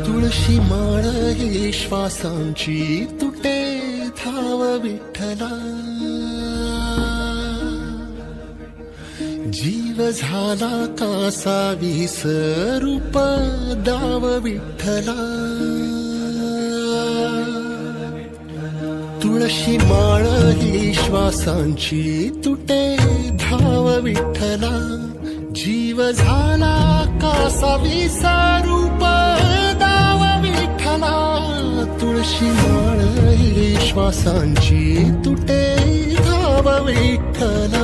तुळशी माळ ही श्वासांची तुटे धाव विठ्ठला, जीव झाला कासा विसरूप दाव विठ्ठला. तुळशी माळ ही श्वासांची तुटे धाव विठ्ठला, जीव झाला कासा विसरूप दाव विठ्ठला. तुळशी माळ ही श्वासांची तुटे धाव विठ्ठला.